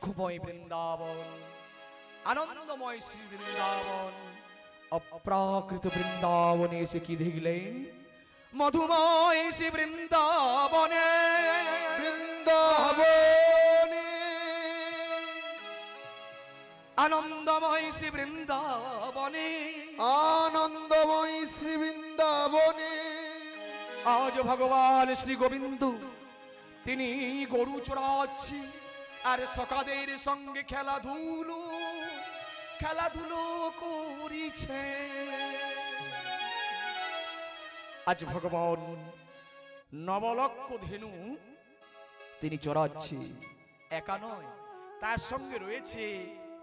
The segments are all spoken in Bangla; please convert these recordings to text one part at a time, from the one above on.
সুখময় বৃন্দাবন, আনন্দময় শ্রী বৃন্দাবন। অপ্রাকৃত বৃন্দাবনে এসে কি দেখলেন? মধুময় শ্রী বৃন্দাবনে, বৃন্দাবনে আনন্দময় শ্রী বৃন্দাবনে, আনন্দময় শ্রী বৃন্দাবনে আজ ভগবান শ্রী গোবিন্দ তিনি গরু চড়াচ্ছি আর সখাদের সঙ্গে খেলাধুলো করিছে। আজ ভগবান নবলক্ষ ধেনু তিনি চড়াচ্ছে, একা নয়, তার সঙ্গে রয়েছে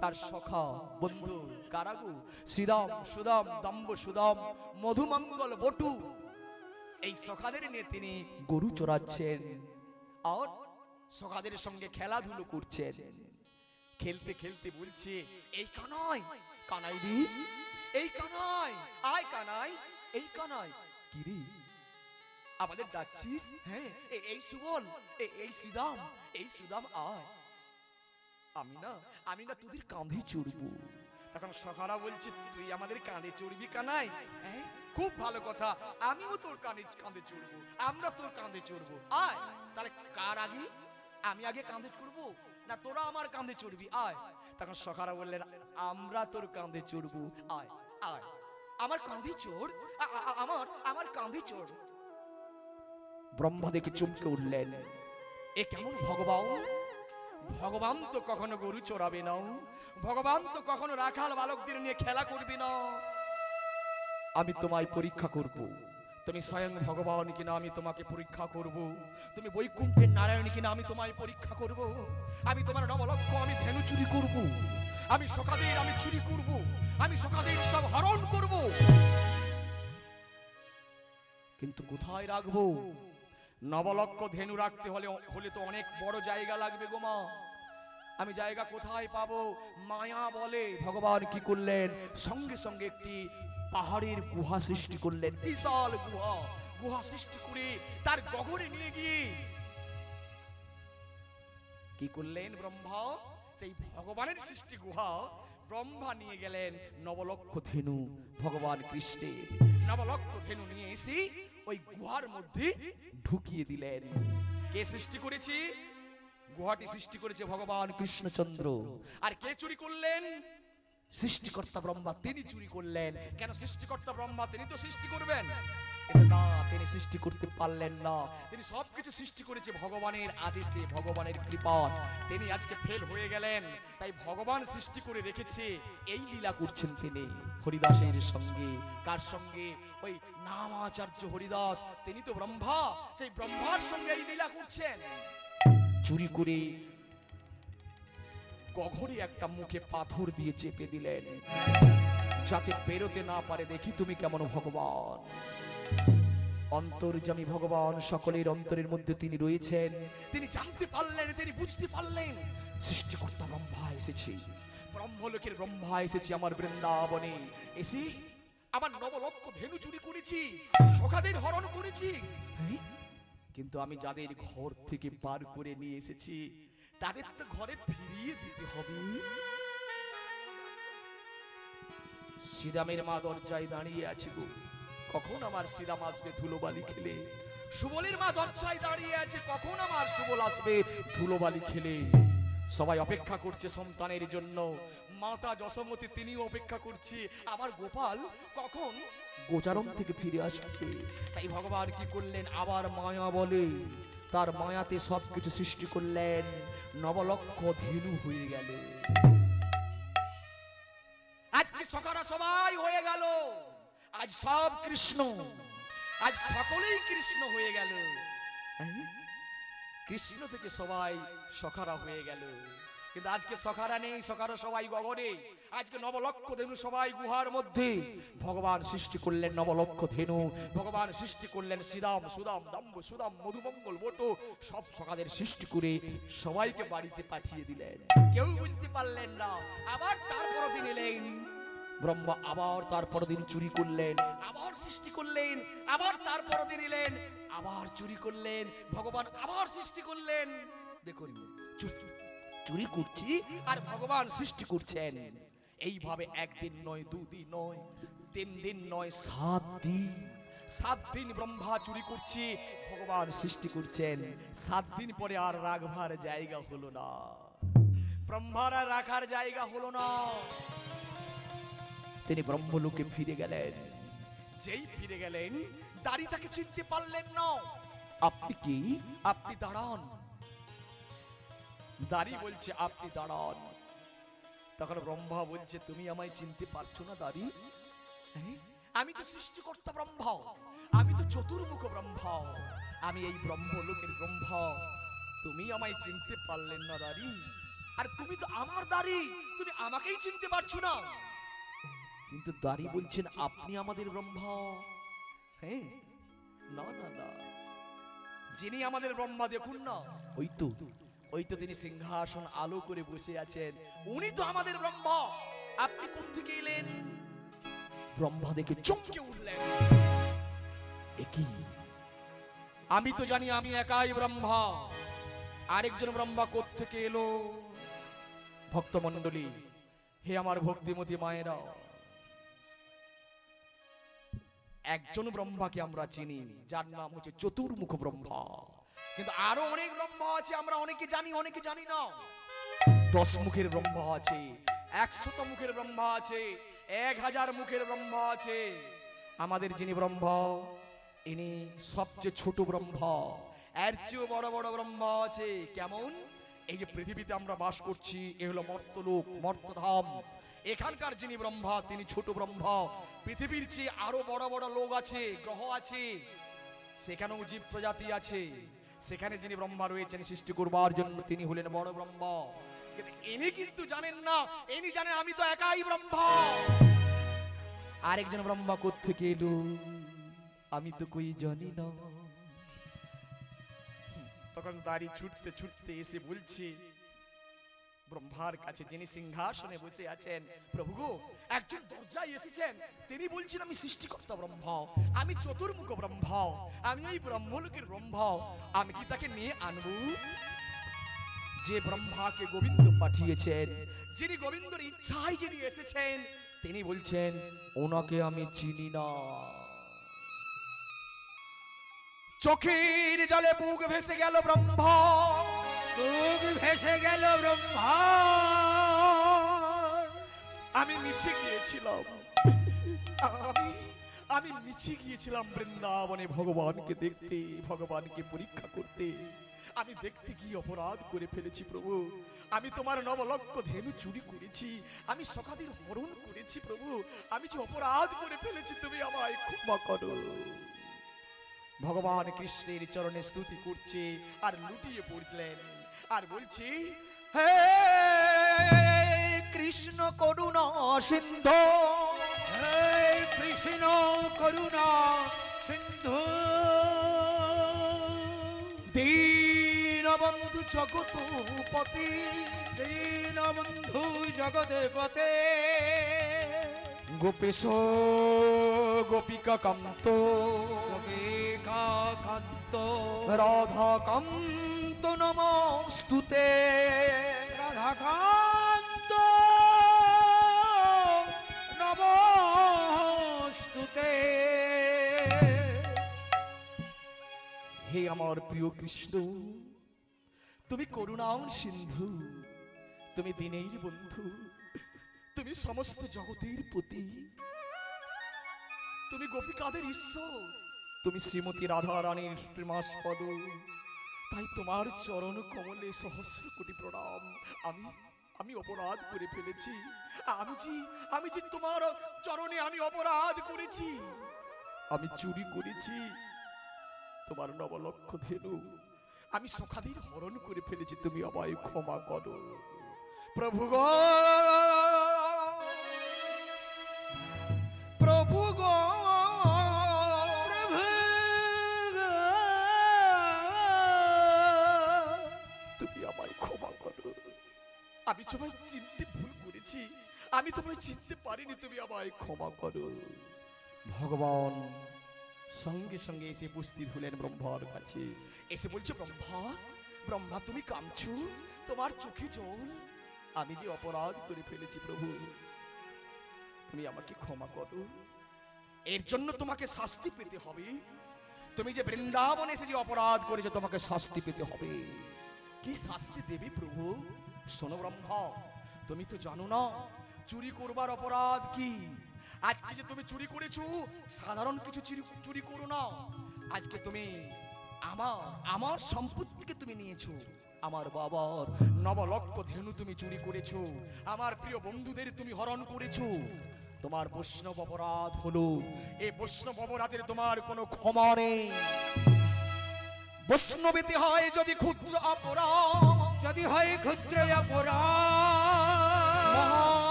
তার সখা বন্ধু কারাগু শ্রীদাম, সুদাম, দম্ব সুদাম, মধুমঙ্গল বটু। এই সখাদের নিয়ে তিনি গরু চড়াচ্ছেন আর সখাদের সঙ্গে খেলাধুলো করছেন। খেলতে খেলতে বলছে, এই কানাই, কানাই রে, এই কানাই, আয় কানাই, এই কানাই, কি রে আমাদের ডাকছিস? হ্যাঁ, এই সুবল, এই শ্রীদাম, এই সুদাম, আয়। আমি না তোদের কাঁধে চড়বো। তখন সখারা বলছে, তুই আমাদের কাঁধে চড়বি কানাই? হ্যাঁ, খুব ভালো কথা, আমিও তোর কাঁধে চড়বো, আমরা তোর কাঁধে চড়বো। আয়, তাহলে কার আগে? আমি আগে কাঁধে চড়বো না তোরা আমার কাঁধে চড়বি? আয়। তখন সখারা বললেন, আমরা তোর কাঁধে চড়বো, আয় আয়, আমার কাঁধে চড়, আমার কাঁধে চড়। ব্রহ্মা দেখে চমকে উঠলেন, এ কেমন ভগবান? ভগবান তো কখনো গরু চড়াবে না, ভগবান তো কখনো রাখাল বালকদের নিয়ে খেলা করবে না। আমি তোমায় পরীক্ষা করব, তুমি স্বয়ং ভগবান কিনা আমি তোমাকে পরীক্ষা করব, তুমি বৈকুণ্ঠের নারায়ণ কিনা আমি তোমায় পরীক্ষা করব। আমি তোমার নবলক্ষ আমি ধেনু চুরি করব, আমি সখাদের আমি চুরি করব, আমি সখাদের সব হরণ করব, কিন্তু কোথায় রাখবো? নবলক্ষ ধেনু রাখতে হলে তো অনেক বড় জায়গা লাগবে গো মা। আমি জায়গা কোথায় পাবো? মায়া বলে ভগবান কি করলেন, সঙ্গে সঙ্গে একটি পাহাড়ের গুহা সৃষ্টি করলেন, বিশাল গুহা সৃষ্টি করে তার গহরে নিয়ে গিয়ে কি করলেন ব্রহ্মা? সেই ভগবানের সৃষ্টি গুহা ব্রহ্মা নিয়ে গেলেন নবলক্ষ ধেনু ভগবান কৃষ্ণের। নবলক্ষ ধেনু নিয়ে এসে ওই গুহার মধ্যে ঢুকিয়ে দিলেন। কে সৃষ্টি করেছে? গুহাটি সৃষ্টি করেছে ভগবান কৃষ্ণচন্দ্র। আর কে চুরি করলেন? সৃষ্টিকর্তা ব্রহ্মা তিনি চুরি করলেন। কেন সৃষ্টিকর্তা ব্রহ্মা? তিনি তো সৃষ্টি করবেন, না, তিনি সৃষ্টি করতে পারলেন না। তিনি সবকিছু সৃষ্টি করেছে ভগবানের আদেশে, ভগবানের কৃপা। তিনি আজকে ফেল হয়ে গেলেন, তাই ভগবান সৃষ্টি করে রেখেছে, এই লীলা করছেন তিনি হরিদাসের সঙ্গে। কার সঙ্গে? ওই নামাচার্য হরিদাস, তিনি তো ব্রহ্মা, সেই ব্রহ্মার সঙ্গে এই লীলা করছেন। চুরি করে গহরে একটা মুখে পাথর দিয়ে চেপে দিলেন, যাতে বেরোতে না পারে। দেখি তুমি কেমন ভগবান। অন্তর্যামী ভগবান সকলের অন্তরের মধ্যে তিনি রয়েছেন। তিনি জানতে পারলেন, তিনি বুঝতে পারলেন সৃষ্টিকর্তা ব্রহ্মা এসেছে, ব্রহ্মলোকের ব্রহ্মা এসেছে আমার বৃন্দাবনে। এসে আমার নবলক্ষ ধেনু চুরি করেছি, সখাদের হরণ করেছি, কিন্তু আমি যাদের ঘর থেকে পার করে নিয়ে এসেছি তাদের তো ঘরে ফিরিয়ে দিতে হবে। শ্রীরামের মা দরজায় দাঁড়িয়ে আছে গো, কখন আমার শ্রীরাম আসবে ধুলোবালি খেলে। সুবলের মা দরজায় দাঁড়িয়ে আছে, কখন আমার সুবল আসবে ধুলোবালি খেলে। সবাই অপেক্ষা করছে সন্তানের জন্য। মাতা যশোমতী তিনিও অপেক্ষা করছে, আমার গোপাল কখন গোচারণ থেকে ফিরে আসবে। তাই ভগবান কি করলেন? আবার মায়া বলে তার মায়াতে সবকিছু সৃষ্টি করলেন, নবলক্ষ ধেনু হয়ে গেল। আজকে সখারা সবাই হয়ে গেল, আজ সব কৃষ্ণ, আজ সকলেই কৃষ্ণ হয়ে গেল। কৃষ্ণ থেকে সবাই সখারা হয়ে গেল, কিন্তু আজকে সখারা নেই, সখারা সবাই গগনে। আজকে নবলক্ষ ধেনু সবাই গুহার মধ্যে। ভগবান সৃষ্টি করলেন নবলক্ষ ধেনু, ভগবান সৃষ্টি করলেন শ্রীদাম, সুদাম, দম্ব সুদাম, মধুমঙ্গল বটু, সব সখাদের সৃষ্টি করে সবাইকে বাড়িতে পাঠিয়ে দিলেন। কেউ বুঝতে পারলেন না। আবার তারপর দিন এলেন ব্রহ্মা, আবার তারপর দিন চুরি করলেন, আবার সৃষ্টি করলেন, আবার তারপর দিন এলেন, আবার চুরি করলেন, ভগবান আবার সৃষ্টি করলেন। দেখুন চুরি করছি আর ভগবান সৃষ্টি করছেন। এইভাবে একদিন নয়, দুদিন নয়, 3 দিন নয়, 7 দিন। 7 দিন ব্রহ্মা চুরি করছে, ভগবান সৃষ্টি করছেন। 7 দিন পরে আর রাখবার জায়গা হলো না, ব্রহ্মার আর রাখার জায়গা হলো না। তিনি ব্রহ্মলোকে ফিরে গেলেন। যেই ফিরে গেলেন, দাড়ি তাকে চিনতে পারলেন না। আপনি কি? আপনি দাঁড়ান। দাড়ি বলছে আপনি দাঁড়ান। তখন ব্রহ্মা বলছে তুমি আমায় চিনতে পারছো না দাড়ি? আমি তো সৃষ্টিকর্তা ব্রহ্মা, আমি তো চতুর্মুখ ব্রহ্মা, আমি এই ব্রহ্মলোকের ব্রহ্মা। তুমি আমায় চিনতে পারলেন না দাড়ি? আর তুমি তো আমার দাড়ি, তুমি আমাকেই চিনতে পারছো না। কিন্তু দাড়ি বলছেন আপনি আমাদের ব্রহ্মা। হ্যাঁ, না না না, যিনি আমাদের ব্রহ্মা দেখুন না, ওই তো তিনি সিংহাসন আলো করে বসে আছেন, উনি তো আমাদের ব্রহ্মা। আপনি কোত্থেকে এলেন? ব্রহ্মা দেখে চমকে উঠলেন, একই, আমি তো জানি আমি একাই ব্রহ্মা, আরেকজন ব্রহ্মা কোত্থেকে এলো? ভক্তমণ্ডলী, হে আমার ভক্তিমতী মায়েরা, একজন ব্রহ্মাকে আমরা চিনি, যার নাম হচ্ছে চতুর্মুখ ব্রহ্মা। কিন্তু আরো অনেক ব্রহ্মা আছে, আমরা অনেকে জানি অনেকে জানি না। 10 মুখের ব্রহ্মা আছে, 100 মুখের ব্রহ্মা আছে, 1000 মুখের ব্রহ্মা আছে। আমাদের যিনি ব্রহ্মা, ইনি সবচেয়ে ছোট ব্রহ্মা। এর চেয়েও বড় বড় ব্রহ্মা আছে। কেমন? এই যে পৃথিবীতে আমরা বাস করছি, এ হলো মর্তলোক, মর্তধাম। এখানকার যিনি ব্রহ্মা, তিনি ছোট ব্রহ্মা। পৃথিবীর চেয়ে আরো বড় বড় লোক আছে, গ্রহ আছে, সেখানেও জীব প্রজাতি আছে। সেখানে যিনি ব্রহ্মা রয়েছেন সৃষ্টি করবার জন্য, তিনি হলেন বড় ব্রহ্মা। কিন্তু ইনি কিন্তু জানেন না, ইনি জানেন আমি তো একাই ব্রহ্মা। আরেকজন ব্রহ্মা কোত্থেকে এলো? আমি তো কই জানি না। তখন দাড়ি ছুটতে ছুটতে এসে বলছে ব্রহ্মার কাছে, যিনি সিংহাসনে বসে আছেন, প্রভু গো, একজন দরজায় এসেছেন, তিনি বলছেন আমি সৃষ্টিকর্তা ব্রহ্মা, আমি চতুর্মুখ ব্রহ্মা, আমি এই ব্রহ্মলোকের ব্রহ্মা, আমি কি তাকে নিয়ে আনবো? যে ব্রহ্মাকে গোবিন্দ পাঠিয়েছেন, যিনি গোবিন্দর ইচ্ছায় যিনি এসেছেন, তিনি বলছেন ওনাকে আমি চিনি না। চোখের জলে বুক ভেসে গেল ব্রহ্মা, বুক ভেসে গেল ব্রহ্মা। আমি মিছে গিয়েছিলাম, আমি মিছে গিয়েছিলাম বৃন্দাবনে ভগবানকে দেখতে, ভগবানকে পরীক্ষা করতে। আমি দেখতে গিয়ে অপরাধ করে ফেলেছি প্রভু। আমি তোমার 9 লক্ষ ধেনু চুরি করেছি, আমি সখাদের হরণ করেছি প্রভু। আমি যে অপরাধ করে ফেলেছি, তুমি আমায় ক্ষমা করো। ভগবান কৃষ্ণের চরণে স্তুতি করছে আর লুটিয়ে পড়লেন আর বলছি, হে কৃষ্ণ করুণা সিন্ধু, হে কৃষ্ণ করুণা সিন্ধু, দীনবন্ধু জগৎপতি, দীনবন্ধু জগৎপতি, গোপেশ গোপিকা কান্ত, গোপিকা কান্ত, রাধা কান্ত নমস্তুতে, রাধা কান্ত নমস্তুতে। হে আমার প্রিয় কৃষ্ণ, তুমি করুণার সিন্ধু, তুমি দীনের বন্ধু, তুমি সমস্ত জগতের পতি, তুমি গোপিকাদের ঈশ্বর, তুমি শ্রীমতী রাধা রানীর প্রেমাস্পদ। তাই তোমার চরণ কমলে সহস্র কোটি প্রণাম। আমি অপরাধ করে ফেলেছি, আমি যে তোমার চরণে আমি অপরাধ করেছি, আমি চুরি করেছি তোমার 9 লক্ষ ধেনু, আমি সখাদের হরণ করে ফেলেছি, তুমি আমায় ক্ষমা করো প্রভু গো, প্রভু গো, তুমি আমায় ক্ষমা করো। আমি তোমায় চিনতে ভুল করেছি, আমি তোমায় চিনতে পারিনি, তুমি আমায় ক্ষমা করো। ভগবান সঙ্গে সঙ্গে এসে উপস্থিত হলেন ব্রহ্মার কাছে, এসে বলছে ব্রহ্মা তুমি কাঁদছো, তোমার চোখে জল। আমি যে অপরাধ করে ফেলেছি প্রভু, তুমি আমাকে ক্ষমা করো। এর জন্য তোমাকে শাস্তি পেতে হবে। তুমি যে বৃন্দাবনে এসে যে অপরাধ করেছো, তোমাকে শাস্তি পেতে হবে। কি শাস্তি দেবে প্রভু? শোনো ব্রহ্মা, তুমি তো জানো না চুরি করবার অপরাধ কি। আজকে যে তুমি চুরি করেছো, সাধারণ কিছু চুরি করো না। আজকে তুমি আমার সম্পত্তিকে তুমি নিয়েছো। আমার বাবার নবলক্ষ ধেনু তুমি চুরি করেছো। আমার প্রিয় বন্ধুদের তুমি হরণ করেছো। তোমার বৈষ্ণব অপরাধ হলো। এই বৈষ্ণব অপরাধের তোমার কোনো ক্ষমা নেই। বৈষ্ণবেতে হয় যদি ক্ষুদ্র অপরাধ, যদি হয় ক্ষুদ্র অপরাধ,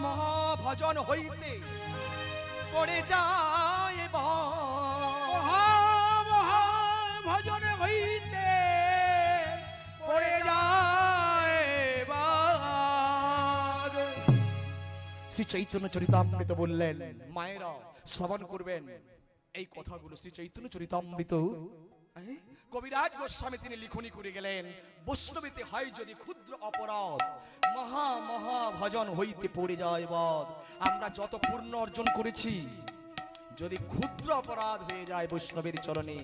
মহাভজন হইতে পড়ে যায় ভজন হইতে পড়ে যায়। শ্রী চৈতন্য চরিতামৃত বললেন, মায়েরা শ্রবণ করবেন এই কথাগুলো। শ্রী চৈতন্য চরিতামৃত কবিরাজ গোস্বামী তিনি লিখনি করে গেলেন, বৈষ্ণবেতে হয় যদি ক্ষুদ্র অপরাধ, মহা ভজন হইতে পড়ে যায় বাদ। আমরা যত পূর্ণ অর্জন করেছি, যদি ক্ষুদ্র অপরাধ হয়ে যায় বৈষ্ণবের চরণে,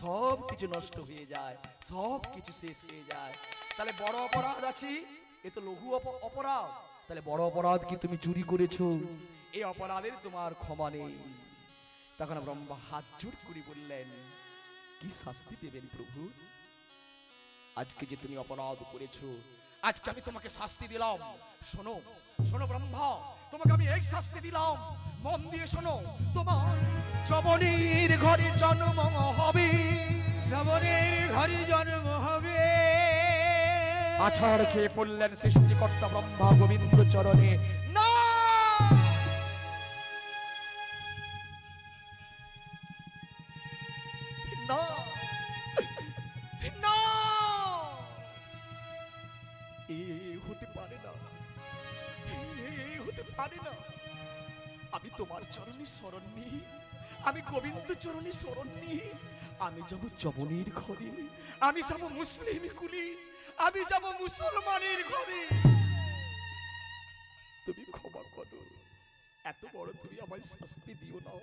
সব কিছু নষ্ট হয়ে যায়, সব কিছু শেষ হয়ে যায়। তাহলে বড় অপরাধ আছে, এ তো লঘু অপরাধ। তাহলে বড় অপরাধ কি তুমি চুরি করেছো, এই অপরাধের তোমার ক্ষমা নেই। তখন ব্রহ্মা হাত জোড় করে বললেন, কি শাস্তি দেবেন প্রভু? আজকে যে তুমি অপরাধ করেছো, আজকে আমি তোমাকে শাস্তি দিলাম। শোনো শোনো ব্রহ্মা, তোমাকে আমি এই শাস্তি দিলাম, মন দিয়ে শোনো। তোমার যবনের ঘরে জন্ম হবে, যবনের ঘরে জন্ম হবে। আছাড় খেয়ে পড়লেন সৃষ্টিকর্তা ব্রহ্মা গোবিন্দ চরণে। না, না, না, এ হতে পারে না, এ হতে পারে না। আমি তোমার চরণে শরণ নিই, আমি গোবিন্দ চরণে শরণ নিই। আমি যাব যবনের ঘরে, আমি যাব মুসলিম কুলি, আমি যাব মুসলমানের ঘরে। তুমি ক্ষমা করো, এত বড় তুমি আমায় শাস্তি দিও না।